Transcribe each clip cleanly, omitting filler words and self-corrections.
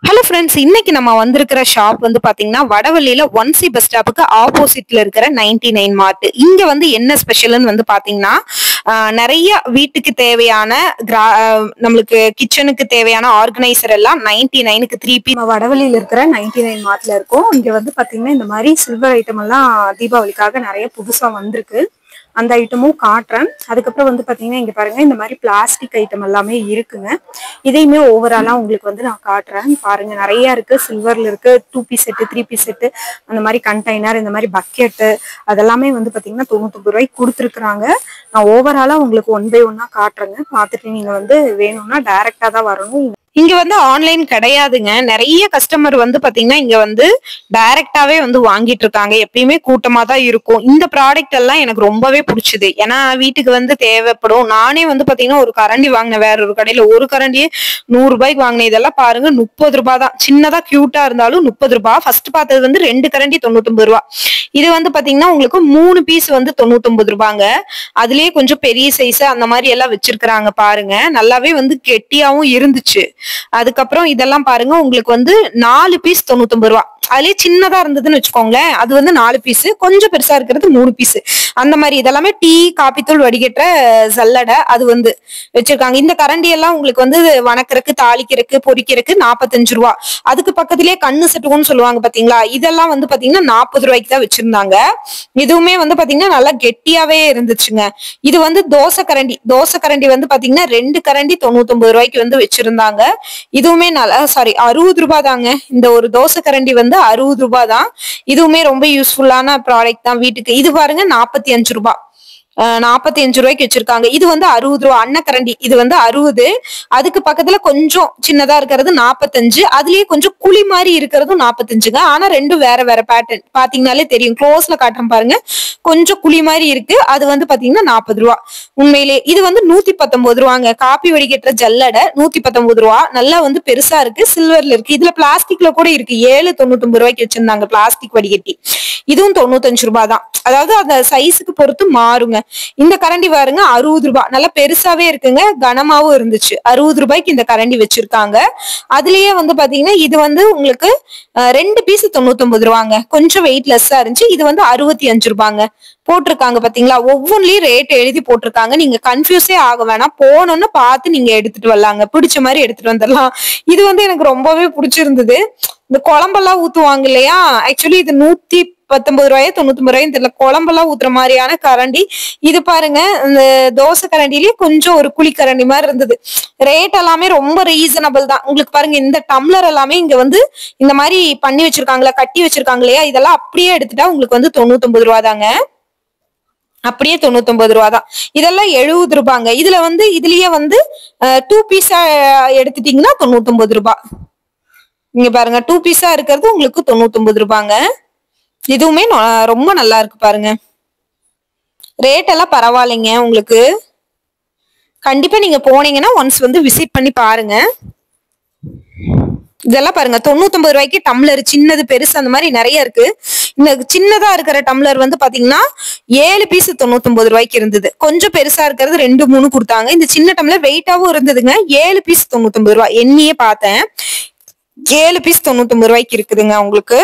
Hello friends, இன்னைக்கு நம்ம வந்திருக்கிற ஷாப் வந்து பாத்தீங்கன்னா வடவள்ளியில 1C பஸ் ஸ்டாப்புக்கு ஆப்போசிட்ல இருக்கிற 99 மார்ட். இங்க வந்து என்ன ஸ்பெஷல்னு வந்து பாத்தீங்கன்னா நிறைய வீட்டுக்கு தேவையான நம்மளுக்கு கிச்சனுக்கு தேவையான ஆர்கனைசர் எல்லாம் 99க்கு 3 பீஸ் வடவள்ளியில இருக்கிற 99 மார்ட்ல இருக்கும். இங்க வந்து பாத்தீங்கன்னா இந்த மாதிரி சில்வர் ஐட்டம் எல்லாம் தீபாவளிக்காக நிறைய புதுசா வந்திருக்கு. அந்த ஐட்டமும் காட்டுறேன். அதுக்கப்புறம் வந்து பாத்தீங்கன்னா இங்க பாருங்க, இந்த மாதிரி பிளாஸ்டிக் ஐட்டம் எல்லாமே இருக்குங்க. இதையுமே ஓவராலா உங்களுக்கு வந்து நான் காட்டுறேன். பாருங்க, நிறைய இருக்கு. சில்வர்ல இருக்கு, 2 பீஸ் செட்டு, 3 பீஸ் செட்டு, அந்த மாதிரி கண்டெய்னர், இந்த மாதிரி பக்கெட்டு, அதெல்லாமே வந்து பாத்தீங்கன்னா 99 ரூபாய்க்கு கொடுத்துருக்குறாங்க. நான் ஓவராலா உங்களுக்கு 1 பை 1 காட்டுறேங்க. பார்த்துட்டு நீங்க வந்து வேணும்னா டைரக்டா தான் வரணும். இங்க வந்து ஆன்லைன் கிடையாதுங்க. நிறைய கஸ்டமர் வந்து பாத்தீங்கன்னா இங்க வந்து டைரக்டாவே வந்து வாங்கிட்டு இருக்காங்க. எப்பயுமே கூட்டமா தான் இருக்கும். இந்த ப்ராடக்ட் எல்லாம் எனக்கு ரொம்பவே பிடிச்சது. ஏன்னா வீட்டுக்கு வந்து தேவைப்படும். நானே வந்து பாத்தீங்கன்னா ஒரு கரண்டி வாங்கினேன் வேற ஒரு கடையில. ஒரு கரண்டியே 100 ரூபாய்க்கு வாங்கினேன். இதெல்லாம் பாருங்க 30 ரூபாய் தான். சின்னதா கியூட்டா இருந்தாலும் 30 ரூபாய். ஃபர்ஸ்ட் பார்த்தது வந்து 2 கரண்டி 99 ரூபாய். இது வந்து பாத்தீங்கன்னா உங்களுக்கு 3 பீஸ் வந்து 99 ரூபாங்க. அதுலயே கொஞ்சம் பெரிய சைஸ் அந்த மாதிரி எல்லாம் வச்சிருக்கிறாங்க. பாருங்க, நல்லாவே வந்து கெட்டியாவும் இருந்துச்சு. அதுக்கப்புறம் இதெல்லாம் பாருங்க, உங்களுக்கு வந்து 4 பீஸ் 99 ரூபாய். அதுலயே சின்னதா இருந்ததுன்னு வச்சுக்கோங்களேன், அது வந்து 4 பீஸ், கொஞ்சம் பெருசா இருக்கிறது 3 பீஸ். அந்த மாதிரி இதெல்லாமே டீ காபி தூள் வடிகட்டுற சல்லடை அது வந்து வச்சிருக்காங்க. இந்த கரண்டி எல்லாம் உங்களுக்கு வந்து வணக்கறக்கு, தாளிக்கிறதுக்கு, பொரிக்கிறதுக்கு 45 ரூபாய். அதுக்கு பக்கத்திலேயே கண்ணு செட்டுன்னு சொல்லுவாங்க பாத்தீங்களா, இதெல்லாம் வந்து பாத்தீங்கன்னா 40 ரூபாய்க்கு தான் வச்சிருந்தாங்க. இதுவுமே வந்து பாத்தீங்கன்னா நல்லா கெட்டியாவே இருந்துச்சுங்க. இது வந்து தோசை கரண்டி வந்து பாத்தீங்கன்னா 2 கரண்டி 99 ரூபாய்க்கு வந்து வச்சிருந்தாங்க. இதுவுமே நல்லா 60 ரூபாய் தாங்க. இந்த ஒரு தோசை கரண்டி வந்து 60 ரூபாய் தான். இதுவுமே ரொம்ப யூஸ்ஃபுல்லான ப்ராடக்ட் தான் வீட்டுக்கு. இது பாருங்க 45 ரூபாய். 45 ரூபாய்க்கு வச்சிருக்காங்க. இது வந்து 60 ரூபாய். அன்னக்கரண்டி இது வந்து 60. அதுக்கு பக்கத்துல கொஞ்சம் சின்னதா இருக்கிறது 45. அதுலயே கொஞ்சம் குழி மாதிரி இருக்கிறதும் 45ங்க. ஆனா ரெண்டும் வேற வேற பேட்டர்ன். பாத்தீங்கன்னாலே தெரியும். க்ளோஸ்ல காட்டுறேன் பாருங்க. கொஞ்சம் குழி மாதிரி இருக்கு. அது வந்து பாத்தீங்கன்னா 40 ரூபாய். உண்மையிலே இது வந்து 119 ரூபாங்க. காப்பி வடிகட்டுற ஜல்லடை 119 ரூபாய். நல்லா வந்து பெருசா இருக்கு. சில்வர்ல இருக்கு. இதுல பிளாஸ்டிக்ல கூட இருக்கு. 7.99 ரூபாய்க்கு வச்சிருந்தாங்க பிளாஸ்டிக் வடிகட்டி. இதுவும் 95 ரூபாய் தான். அதாவது அந்த சைஸுக்கு பொறுத்து மாறுங்க. இந்த கரண்டி பாருங்க 60 ரூபாய். நல்லா பெருசாவே இருக்குங்க. கனமாவும் இருந்துச்சு. 60 ரூபாய்க்கு இந்த கரண்டி வச்சிருக்காங்க. அதுலயே வந்து பாத்தீங்கன்னா இது வந்து உங்களுக்கு 2 பீஸ் 99 ரூபாங்க. கொஞ்சம் வெயிட்லெஸ்ஸா இருந்துச்சு. இது வந்து 65 ரூபாங்க போட்டிருக்காங்க. பாத்தீங்களா, ஒவ்வொன்றிலயும் ரேட் எழுதி போட்டிருக்காங்க. நீங்க கன்ஃபியூஸே ஆக வேணாம். போனோன்னு பார்த்து நீங்க எடுத்துட்டு வரலாங்க. பிடிச்ச மாதிரி எடுத்துட்டு வந்துடலாம். இது வந்து எனக்கு ரொம்பவே பிடிச்சிருந்தது. இந்த குழம்பெல்லாம் ஊத்துவாங்க இல்லையா, ஆக்சுவலி இது 119 ரூபாயோ 99 ரூபாயும் தெரியல. குழம்பெல்லாம் ஊத்துற மாதிரியான கரண்டி. இது பாருங்க, இந்த தோசை கரண்டிலேயே கொஞ்சம் ஒரு குழி கரண்டி மாதிரி இருந்தது. ரேட் எல்லாமே ரொம்ப ரீசனபிள் தான். உங்களுக்கு பாருங்க, இந்த டம்ளர் எல்லாமே இங்க வந்து இந்த மாதிரி பண்ணி வச்சிருக்காங்களா, கட்டி வச்சிருக்காங்க இல்லையா, இதெல்லாம் அப்படியே எடுத்துட்டா உங்களுக்கு வந்து 99 ரூபா தாங்க. அப்படியே 99 ரூபா தான். இதெல்லாம் 70 ரூபாங்க. இதுல வந்து இதுலயே வந்து 2 பீஸா எடுத்துட்டீங்கன்னா 99 ரூபாய். இங்க பாருங்க, 2 பீஸா இருக்கிறது உங்களுக்கு 99 ரூபாங்க. இதுவுமே ரொம்ப நல்லா இருக்கு பாருங்க. ரேட் எல்லாம் பரவாயில்லைங்க. உங்களுக்கு கண்டிப்பா நீங்க போனீங்கன்னா ஒன்ஸ் வந்து விசிட் பண்ணி பாருங்க. இதெல்லாம் பாருங்க 99 ரூபாய்க்கு டம்ளர், சின்னது பெருசு அந்த மாதிரி நிறைய இருக்கு. இந்த சின்னதா இருக்கிற டம்ளர் வந்து பாத்தீங்கன்னா 7 பீஸ் 99 ரூபாய்க்கு இருந்தது. கொஞ்சம் பெருசா இருக்கிறது 2 3 கொடுத்தாங்க. இந்த சின்ன டம்ளர் வெயிட்டாவும் இருந்ததுங்க. 7 பீஸ் 99 ரூபாய். எண்ணியே பார்த்தேன். 7 பீஸ் 99 ரூபாய்க்கு இருக்குதுங்க உங்களுக்கு.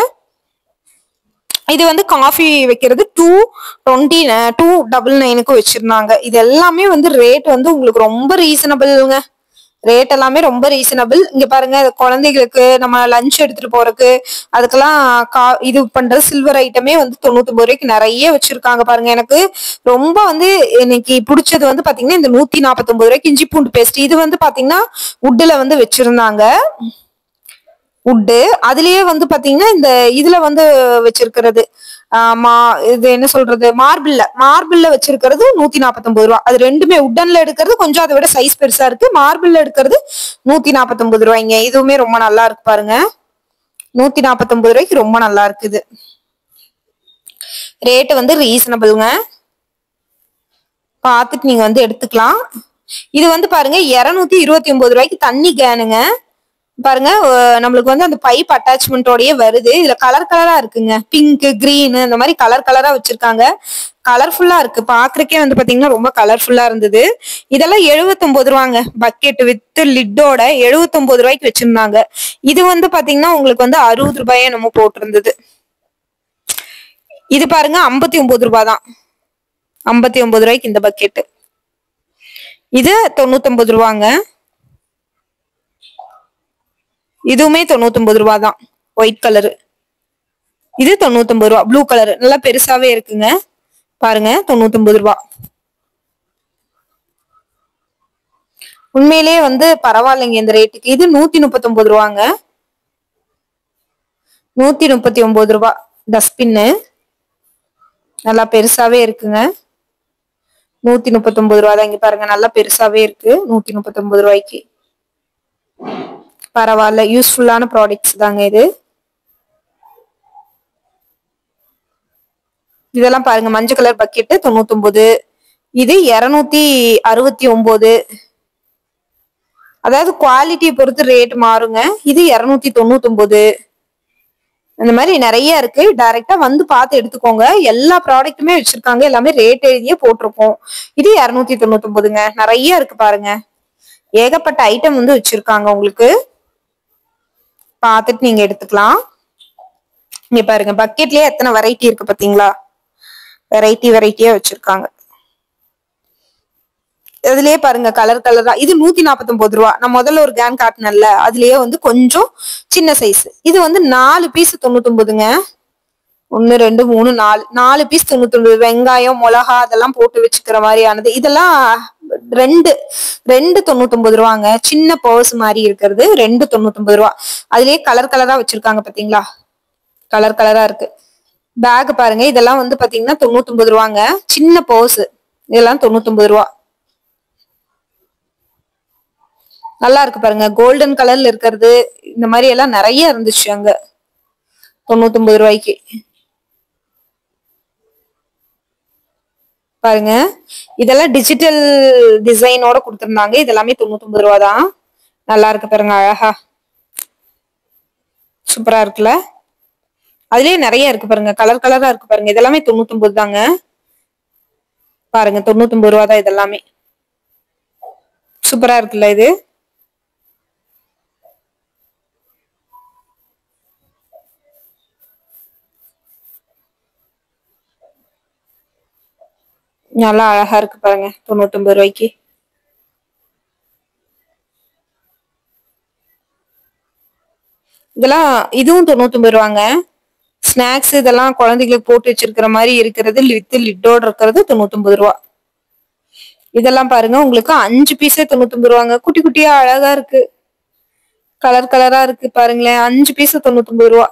இது வந்து காஃபி வைக்கிறது 299க்கு வச்சிருந்தாங்க. இது எல்லாமே வந்து ரேட் வந்து உங்களுக்கு ரொம்ப ரீசனபிள்ங்க. ரேட் எல்லாமே ரொம்ப ரீசனபிள். இங்க பாருங்க, குழந்தைகளுக்கு நம்ம லஞ்ச் எடுத்துட்டு போறதுக்கு அதுக்கெல்லாம் இது பண்றது சில்வர் ஐட்டமே வந்து 99 ரூபாய்க்கு நிறைய வச்சிருக்காங்க பாருங்க. எனக்கு ரொம்ப வந்து இன்னைக்கு பிடிச்சது வந்து பாத்தீங்கன்னா இந்த 149 ரூபாய்க்கு இஞ்சி பூண்டு பேஸ்ட். இது வந்து பாத்தீங்கன்னா வுட்ல வந்து வச்சிருந்தாங்க. வுட்டு அதுலயே வந்து பாத்தீங்கன்னா இந்த இதுல வந்து வச்சிருக்கிறது இது என்ன சொல்றது, மார்பிள்ல வச்சிருக்கிறது 149 ரூபாய். அது ரெண்டுமே உட்டன்ல எடுக்கிறது கொஞ்சம் அதை விட சைஸ் பெருசா இருக்கு. மார்பிள்ல எடுக்கிறது 149 ரூபாய்ங்க. இதுவுமே ரொம்ப நல்லா இருக்கு பாருங்க. 149 ரூபாய்க்கு ரொம்ப நல்லா இருக்குது. ரேட் வந்து ரீசனபிள்ங்க. பார்த்துட்டு நீங்க வந்து எடுத்துக்கலாம். இது வந்து பாருங்க 229 ரூபாய்க்கு தண்ணி கேனுங்க. பாருங்க நம்மளுக்கு வந்து அந்த பைப் அட்டாச்மெண்டோடயே வருது. இதுல கலர் கலரா இருக்குங்க. பிங்க், கிரீன் இந்த மாதிரி கலர் கலரா வச்சிருக்காங்க. கலர்ஃபுல்லா இருக்கு. பாக்குறக்கே வந்து பாத்தீங்கன்னா ரொம்ப கலர்ஃபுல்லா இருந்தது. இதெல்லாம் 79 ரூபாங்க. பக்கெட் வித் லிட்டோட 79 ரூபாய்க்கு வச்சிருந்தாங்க. இது வந்து பாத்தீங்கன்னா உங்களுக்கு வந்து 60 ரூபாயே நம்ம போட்டிருந்தது. இது பாருங்க 59 ரூபாய் தான். 59 ரூபாய்க்கு இந்த பக்கெட். இது 99 ரூபாங்க. இதுவுமே 99 ரூபாய் தான். White colour. இது 99 ரூபாய். ப்ளூ கலர் நல்லா பெருசாவே இருக்குங்க. பாருங்க 99 ரூபாய். உண்மையிலேயே வந்து பரவாயில்லைங்க இந்த ரேட்டுக்கு. இது 139 ரூபாங்க. 139 ரூபாய் டஸ்ட்பின்னு. நல்லா பெருசாவே இருக்குங்க. 139 ரூபாய் தான். இங்க பாருங்க நல்லா பெருசாவே இருக்கு. 139 ரூபாய்க்கு பரவாயில்ல. யூஸ்ஃபுல்லான ப்ராடக்ட்ஸ் தாங்க இது. இதெல்லாம் பாருங்க மஞ்சள் கலர் பக்கெட் 99. இது 269. அதாவது குவாலிட்டியை பொறுத்து ரேட் மாறுங்க. இது 299. இந்த மாதிரி நிறைய இருக்கு. டைரக்டா வந்து பார்த்து எடுத்துக்கோங்க. எல்லா ப்ராடக்ட்டுமே வச்சிருக்காங்க. எல்லாமே ரேட் எழுதியே போட்டிருக்கோம். இது 299ங்க. நிறைய இருக்கு பாருங்க. ஏகப்பட்ட ஐட்டம் வந்து வச்சிருக்காங்க. உங்களுக்கு பார்த்துட்டு நீங்க எடுத்துக்கலாம். இங்க பாருங்க பக்கெட்லயே எத்தனை வெரைட்டி இருக்கு பாத்தீங்களா? வெரைட்டியா வச்சிருக்காங்க. இதுலயே பாருங்க கலர் கலரா. இது 149 ரூபாய். நான் முதல்ல ஒரு கேன் காட்டினேன்ல, அதுலயே வந்து கொஞ்சம் சின்ன சைஸ். இது வந்து 4 பீஸ் 99ங்க. 1 2 3 4 பீஸ் 99. வெங்காயம், மிளகா அதெல்லாம் போட்டு வச்சுக்கிற மாதிரியானது. இதெல்லாம் ரெண்டு 99 ரூபாங்க. சின்ன பர்ஸ் மாதிரி இருக்கிறது 99 ரூபாய். அதுலயே கலர் கலரா வச்சிருக்காங்க பாத்தீங்களா? கலர் கலரா இருக்கு. பேக் பாருங்க. இதெல்லாம் வந்து பாத்தீங்கன்னா 99 ரூபாங்க. சின்ன பர்ஸ் இதெல்லாம் 99 ரூபாய். நல்லா இருக்கு பாருங்க. கோல்டன் கலர்ல இருக்கிறது இந்த மாதிரி எல்லாம் நிறைய இருந்துச்சு அங்க 99 ரூபாய்க்கு. பாருங்க இதெல்லாம் டிஜிட்டல் டிசைனோட கொடுத்திருந்தாங்க. இதெல்லாமே 99 ரூபா தான். நல்லா இருக்கு பாருங்க. அழகா சூப்பரா இருக்குல்ல? அதுலயே நிறைய இருக்கு பாருங்க. கலர் கலரா இருக்கு பாருங்க. இதெல்லாமே 99 தாங்க. பாருங்க 99 ரூபா தான். இதெல்லாமே சூப்பரா இருக்குல்ல? இது நல்லா அழகா இருக்கு பாருங்க 99 ரூபாய்க்கு. இதெல்லாம் இதுவும் 99 ரூபாங்க. ஸ்நாக்ஸ் இதெல்லாம் குழந்தைகளுக்கு போட்டு வச்சிருக்கிற மாதிரி இருக்கிறது வித் லிட்டோட இருக்கிறது 99 ரூபா. இதெல்லாம் பாருங்க உங்களுக்கு 5 பீஸே 99 ரூபாங்க. குட்டி குட்டியா அழகா இருக்கு. கலர் கலரா இருக்கு பாருங்களேன். 5 பீஸ் 99 ரூபா.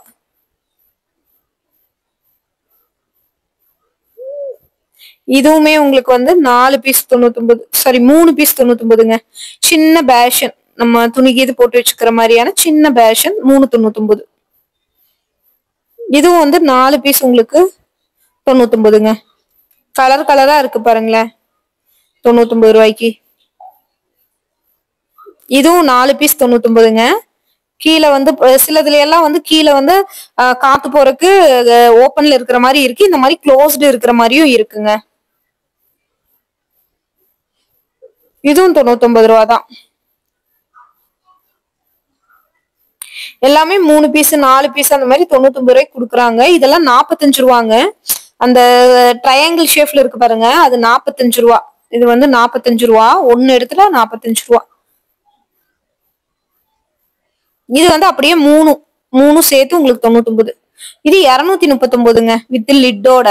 இதுவுமே உங்களுக்கு வந்து 4 பீஸ் 99. Sorry 3 piece 99ங்க. சின்ன பேஷன் நம்ம துணிக்கு இது போட்டு வச்சுக்கிற மாதிரியான சின்ன பேஷன் 399. இதுவும் வந்து 4 பீஸ் உங்களுக்கு 99ங்க. கலர் கலரா இருக்கு பாருங்களேன் 99 ரூபாய்க்கு. இதுவும் 4 பீஸ் 99ங்க. கீழே வந்து சிலதுல எல்லாம் வந்து கீழே வந்து காத்து போறதுக்கு ஓப்பன்ல இருக்கிற மாதிரி இருக்கு. இந்த மாதிரி க்ளோஸ்டு இருக்கிற மாதிரியும் இருக்குங்க. இதுவும் 99 ரூபா தான். எல்லாமே 3 பீஸ் 4 பீஸ் அந்த மாதிரி 99 ரூபாய்க்கு கொடுக்குறாங்க. இதெல்லாம் 45 ரூபாங்க. அந்த ட்ரையாங்கிள் ஷேப்ல இருக்கு பாருங்க, அது 45 ரூபா. இது வந்து 45 ரூபா. ஒன்னு எடுத்துல 45 ரூபா. இது வந்து அப்படியே மூணு சேர்த்து உங்களுக்கு 99. இது 239ங்க வித் லிட்டோட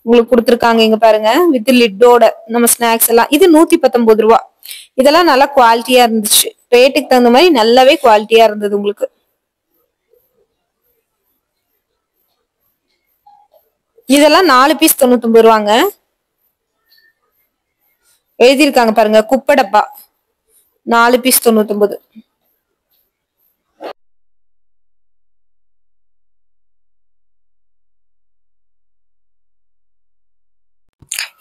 உங்களுக்கு கொடுத்துருக்காங்க. இங்க பாருங்க வித் லிட்டோட நம்ம ஸ்நாக்ஸ் எல்லாம். இது 119 ரூபா. இதெல்லாம் நல்லா குவாலிட்டியா இருந்துச்சு. ரேட்டுக்கு தகுந்த மாதிரி நல்லாவே குவாலிட்டியா இருந்தது உங்களுக்கு. இதெல்லாம் 4 பீஸ் 99 ரூபாங்க. எழுதியிருக்காங்க பாருங்க குப்பை டப்பா 4 பீஸ் 99.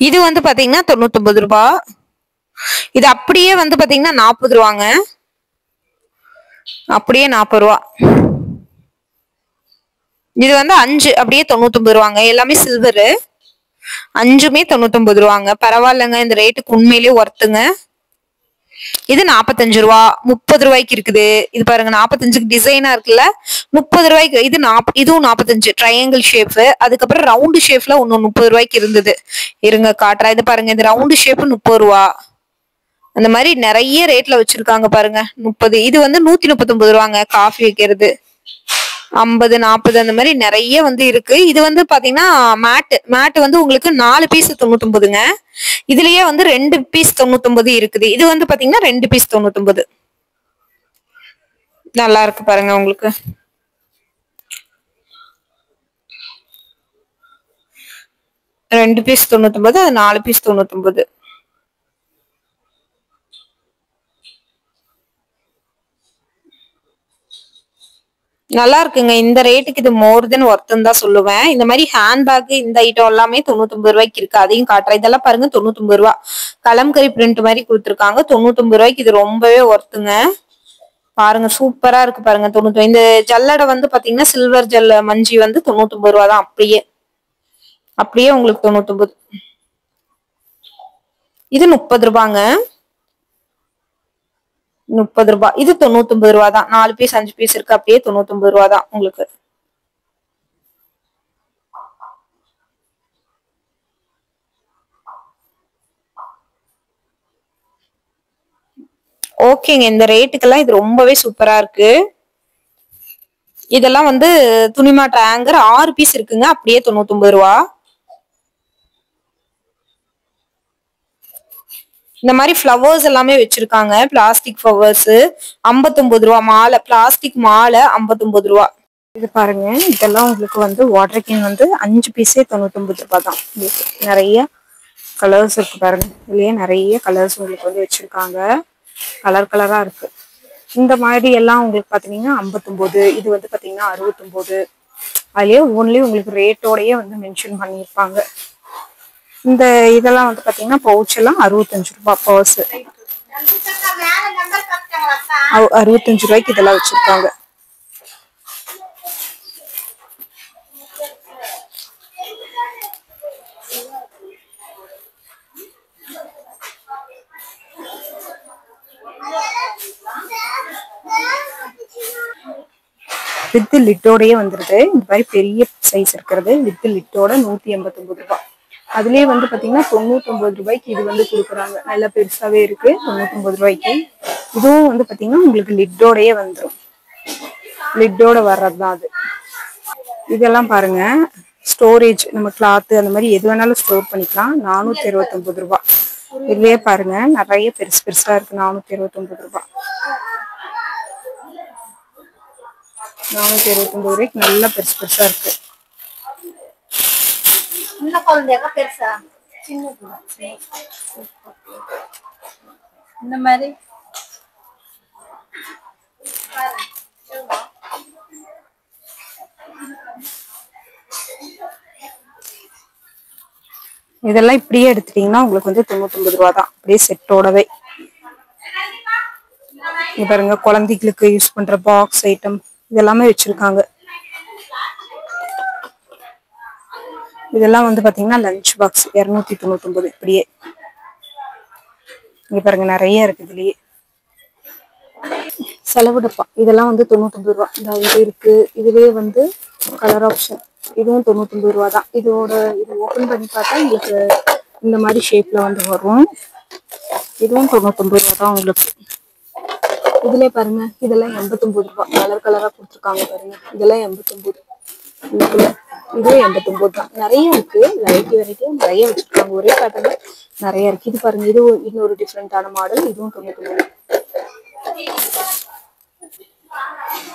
இது வந்து பாத்தீங்கன்னா 99 ரூபாய். இது அப்படியே வந்து பாத்தீங்கன்னா 40 ரூபாங்க. அப்படியே 40 ரூபா. இது வந்து 5 அப்படியே 99 ரூபாங்க. எல்லாமே சில்வரு. 5மே 99 ரூபாங்க. பரவாயில்லங்க, இந்த ரேட்டுக்கு உண்மையிலேயே ஒர்த்துங்க. இது 45 ரூபா. 30 ரூபாய்க்கு இருக்குது. இது பாருங்க 45க்கு டிசைனா இருக்குல்ல, 30 ரூபாய்க்கு. இது இதுவும் 45 ட்ரையாங்கிள் ஷேப். அதுக்கப்புறம் ரவுண்டு ஷேப்ல ஒன்னு 30 ரூபாய்க்கு இருந்தது. இருங்க காட்டுறேன். இது பாருங்க, இந்த ரவுண்டு ஷேப் 30 ரூபா. அந்த மாதிரி நிறைய ரேட்ல வச்சிருக்காங்க பாருங்க. 30. இது வந்து 139 ரூபாங்க. காஃபி வைக்கிறது 50, 40 அந்த மாதிரி நிறைய வந்து இருக்கு. இது வந்து பாத்தீங்கன்னா மேட் வந்து உங்களுக்கு 4 பீஸ் 99ங்க. இதுலயே வந்து 2 பீஸ் 99 இருக்குது. இது வந்து பாத்தீங்கன்னா 2 பீஸ் 99. நல்லா இருக்கு பாருங்க உங்களுக்கு. ரெண்டு பீஸ் 99, அது 4 பீஸ் 99. நல்லா இருக்குங்க. இந்த ரேட்டுக்கு இது மோர் தென் ஒர்த்துன்னு தான் சொல்லுவேன். இந்த மாதிரி ஹேண்ட்பேக் இந்த ஐட்டம் எல்லாமே 99 ரூபாய்க்கு இருக்கு. அதையும் காட்டுறேன். இதெல்லாம் பாருங்க 99 ரூபா. கலம்கரி பிரிண்ட் மாதிரி கொடுத்துருக்காங்க. 99 ரூபாய்க்கு இது ரொம்பவே ஒர்த்துங்க. பாருங்க சூப்பரா இருக்கு பாருங்க. 99. இந்த ஜல்லடை வந்து பாத்தீங்கன்னா சில்வர் ஜல்ல மஞ்சி வந்து 99 ரூபா தான். அப்படியே அப்படியே உங்களுக்கு 99. இது 30 ரூபாங்க. 30 ரூபாய். இது 99 ரூபா தான். 4 பீஸ் 5 பீஸ் இருக்கு. அப்படியே 99 ரூபா தான் உங்களுக்கு. ஓகேங்க, இந்த ரேட்டுக்கெல்லாம் இது ரொம்பவே சூப்பரா இருக்கு. இதெல்லாம் வந்து துணிமாற்ற ஆங்கர் 6 பீஸ் இருக்குங்க. அப்படியே 99 ரூபா. இந்த மாதிரி ஃப்ளவர்ஸ் எல்லாமே வச்சிருக்காங்க. பிளாஸ்டிக் ஃப்ளவர்ஸ் 59 ரூபா. மாலை, பிளாஸ்டிக் மாலை 59 ரூபா. இது பாருங்க, இதெல்லாம் உங்களுக்கு வந்து வாட்டர் கேன் வந்து 5 பீஸே 99 ரூபா தான். நிறைய கலர்ஸ் இருக்கு பாருங்க. இதுலயே நிறைய கலர்ஸ் உங்களுக்கு வந்து வச்சிருக்காங்க. கலர் கலரா இருக்கு. இந்த மாதிரி எல்லாம் உங்களுக்கு பாத்தீங்கன்னா 59. இது வந்து பாத்தீங்கன்னா 69. அதுலயே ஒன்லி உங்களுக்கு ரேட்டோடயே வந்து மென்ஷன் பண்ணியிருப்பாங்க. இந்த இதெல்லாம் வந்து பாத்தீங்கன்னா பவுச் எல்லாம் 65 ரூபாய். பர்ஸ் 65 ரூபாய்க்கு இதெல்லாம் வச்சிருக்காங்க. வித் லிட்டோடயே வந்துருது. இந்த மாதிரி பெரிய சைஸ் இருக்கிறது வித் லிட்டோட 189 ரூபாய். அதுலயே வந்து பாத்தீங்கன்னா 99 ரூபாய்க்கு இது வந்து கொடுக்குறாங்க. நல்லா பெருசாவே இருக்கு. 99 ரூபாய்க்கு. இதுவும் வந்து பாத்தீங்கன்னா உங்களுக்கு லிட்டோடயே வந்துடும். லிட்டோட வர்றதுதான் அது. இதெல்லாம் பாருங்க, ஸ்டோரேஜ் நம்ம கிளாத் அந்த மாதிரி எது வேணாலும் ஸ்டோர் பண்ணிக்கலாம். 429 ரூபாய். இதுலயே பாருங்க நிறைய பெருசு பெருசா இருக்கு. 429 ரூபாய். 429 ரூபாய்க்கு நல்லா பெருசு பெருசா இருக்கு. பெருசா இந்த மாதிரி இதெல்லாம் இப்படியே எடுத்துட்டீங்கன்னா உங்களுக்கு வந்து 99 ரூபா தான். அப்படியே செட்டோடவே. இங்க பாருங்க, குழந்தைகளுக்கு யூஸ் பண்ற பாக்ஸ் ஐட்டம் இதெல்லாமே வச்சிருக்காங்க. இதெல்லாம் வந்து பாத்தீங்கன்னா லஞ்ச் பாக்ஸ் 299. இப்படியே இங்க பாருங்க நிறைய இருக்கு. இதுலயே செலவு டப்பா இதெல்லாம் வந்து 99 ரூபா. இது இருக்கு. இதுலயே வந்து கலர் ஆப்ஷன். இதுவும் 99 ரூபா தான். இதோட இது ஓபன் பண்ணி பார்த்தா உங்களுக்கு இந்த மாதிரி ஷேப்ல வந்து வரும். இதுவும் 99 ரூபா தான் உங்களுக்கு. இதுலயே பாருங்க, இதெல்லாம் 89 ரூபாய். கலர் கலரா கொடுத்துருக்காங்க பாருங்க. இதெல்லாம் 89. இதுவே 89 தான். நிறைய இருக்கு. வெரைட்டி நிறைய வச்சிருக்காங்க. ஒரே பேட்டர்ல நிறைய இருக்கு. இது பாருங்க, இது இன்னொரு டிஃப்ரெண்டான மாடல். இதுவும் 99.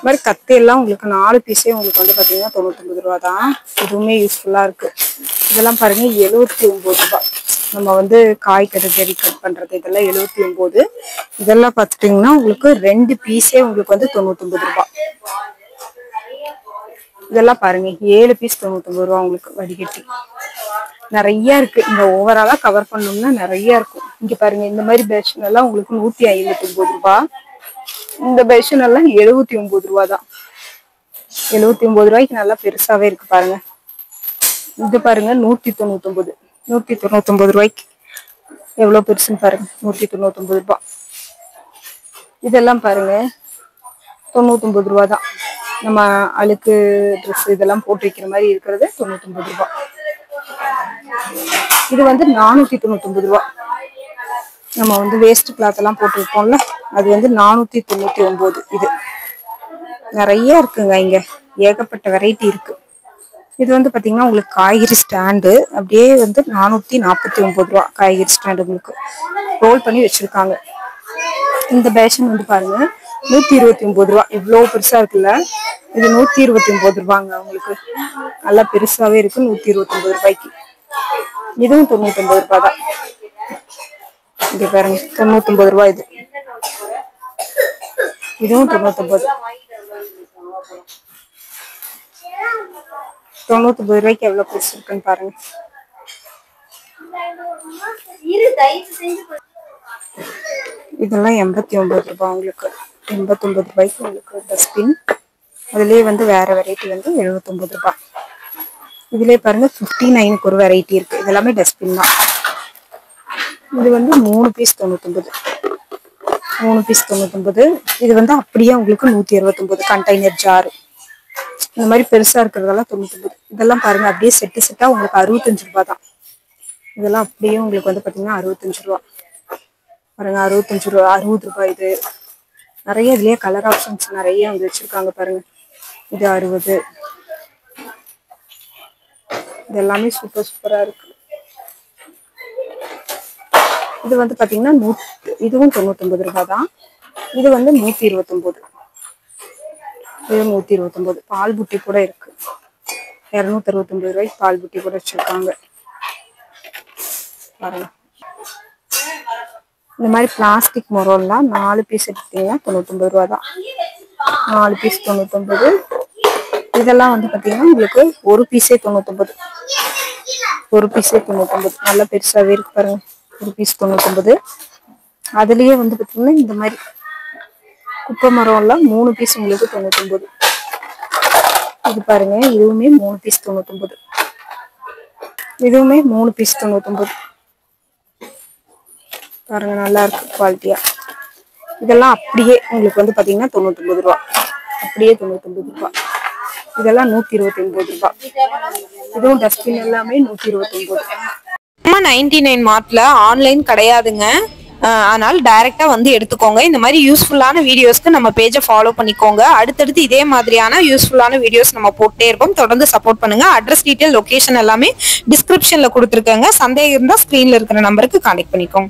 மாதிரி கத்தி எல்லாம் உங்களுக்கு 4 பீஸே உங்களுக்கு வந்து பாத்தீங்கன்னா 99 ரூபா தான். இதுவுமே யூஸ்ஃபுல்லா இருக்கு. இதெல்லாம் பாருங்க 79 ரூபாய். நம்ம வந்து காய் கறி கட் பண்றது இதெல்லாம் 79. இதெல்லாம் பாத்துட்டீங்கன்னா உங்களுக்கு 2 பீஸே உங்களுக்கு வந்து 99 ரூபாய். இதெல்லாம் பாருங்க 7 பீஸ் 99 ரூபா உங்களுக்கு. வடிகட்டி நிறைய இருக்கு. இந்த ஓவராலா கவர் பண்ணோம்னா நிறைய இருக்கும். இங்க பாருங்க, இந்த மாதிரி பேஷன் எல்லாம் உங்களுக்கு 159 ரூபாய். இந்த பேஷன் எல்லாம் 79 ரூபா தான். 79 ரூபாய்க்கு நல்லா பெருசாவே இருக்கு பாருங்க. இது பாருங்க 199. 199 ரூபாய்க்கு எவ்வளவு பெருசுன்னு பாருங்க. 199 ரூபாய். இதெல்லாம் பாருங்க 99 ரூபா தான். நம்ம அழுக்கு ட்ரெஸ் இதெல்லாம் போட்டு வைக்கிற மாதிரி இருக்கிறது 99 ரூபாய். இது வந்து 499 ரூபாய். நம்ம வந்து வேஸ்ட் கிளாத் எல்லாம் போட்டு வைப்போம்ல, அது வந்து 499. இது நிறைய இருக்குங்க, இங்க ஏகப்பட்ட வெரைட்டி இருக்கு. இது வந்து பாத்தீங்கன்னா உங்களுக்கு காய்கறி ஸ்டாண்டு, அப்படியே வந்து 449 ரூபா. காய்கறி ஸ்டாண்டு உங்களுக்கு ரோல் பண்ணி வச்சிருக்காங்க. இந்த பேஷன் வந்து பாருங்க 129 ரூபா. இவ்வளவு பெருசா இருக்குல்ல, இது 129 ரூபாங்க. உங்களுக்கு நல்லா பெருசாவே இருக்கு 129 ரூபாய்க்கு. இதுவும் 99 ரூபாய் தான். இங்க பாருங்க 99 ரூபாய். இதுவும் 99. 99 ரூபாய்க்கு எவ்வளவு பெருசு இருக்குன்னு பாருங்க. இதெல்லாம் 89 ரூபாய் உங்களுக்கு. 89 ரூபாய்க்கு உங்களுக்கு டஸ்ட்பின். அதுலயே வந்து வேற வெரைட்டி வந்து 79 ரூபாய். இதுலயே பாருங்க 59க்கு ஒரு வெரைட்டி இருக்கு. இதெல்லாமே டஸ்ட்பின் தான். இது வந்து 3 பீஸ் 99. 3 பீஸ் 99. இது வந்து அப்படியே உங்களுக்கு 169. கண்டெய்னர் ஜார் இந்த மாதிரி பெருசா இருக்கிறதெல்லாம் 99. இதெல்லாம் பாருங்க அப்படியே செட்டு செட்டா உங்களுக்கு 65 ரூபாய் தான். இதெல்லாம் அப்படியே உங்களுக்கு வந்து பாத்தீங்கன்னா 65 ரூபாய் பாருங்க. 65 ரூபாய், 60 ரூபாய். இது நிறைய இதுலயே கலர் ஆப்ஷன்ஸ் நிறைய வந்து வச்சிருக்காங்க பாருங்க. இது 60. இது எல்லாமே சூப்பர் சூப்பரா இருக்கு. இது வந்து பாத்தீங்கன்னா இதுவும் 99 ரூபாய் தான். இது வந்து 129. இது 129. பால் புட்டி கூட இருக்கு. 269 ரூபாய்க்கு பால் புட்டி கூட வச்சிருக்காங்க பாருங்க. இந்த மாதிரி பிளாஸ்டிக் மொரோல்லாம் 4 பீஸ் எடுத்தீங்கன்னா 99 ரூபா தான். 4 பீஸ் 99. இதெல்லாம் வந்து பாத்தீங்கன்னா உங்களுக்கு ஒரு பீஸே 99. ஒரு பீஸே 99. நல்லா பெருசாவே இருக்கு பாருங்க. ஒரு பீஸ் 99. அதுலயே வந்து பாத்தீங்கன்னா இந்த மாதிரி குப்பை மரம் எல்லாம் 3 பீஸ் உங்களுக்கு 99. இது பாருங்க, இதுவுமே 3 பீஸ் 99. இதுவுமே 3 பீஸ் 99 பாருங்க. நல்லா இருக்கு குவாலிட்டியா. இதெல்லாம் அப்படியே உங்களுக்கு வந்து பாத்தீங்கன்னா 99 ரூபாய். அப்படியே 99 ரூபாய். இதெல்லாம் 129 ரூபாய். இதுவும் டஸ்ட்பின் எல்லாமே 129. 99 மார்ட்ல ஆன்லைன் கிடையாதுங்க. ஆனால் டைரக்டா வந்து எடுத்துக்கோங்க. இந்த மாதிரி யூஸ்ஃபுல்லான வீடியோஸ்க்கு நம்ம பேஜை ஃபாலோ பண்ணிக்கோங்க. அடுத்தடுத்து இதே மாதிரியான யூஸ்ஃபுல்லான வீடியோஸ் நம்ம போட்டே இருப்போம். தொடர்ந்து சப்போர்ட் பண்ணுங்க. அட்ரஸ் டீடைல், லொகேஷன் எல்லாமே டிஸ்கிரிப்ஷன்ல கொடுத்துருக்கேங்க. சந்தேகம் இருந்தா ஸ்கிரீன்ல இருக்கிற நம்பருக்கு கான்டாக்ட் பண்ணிக்கோங்க.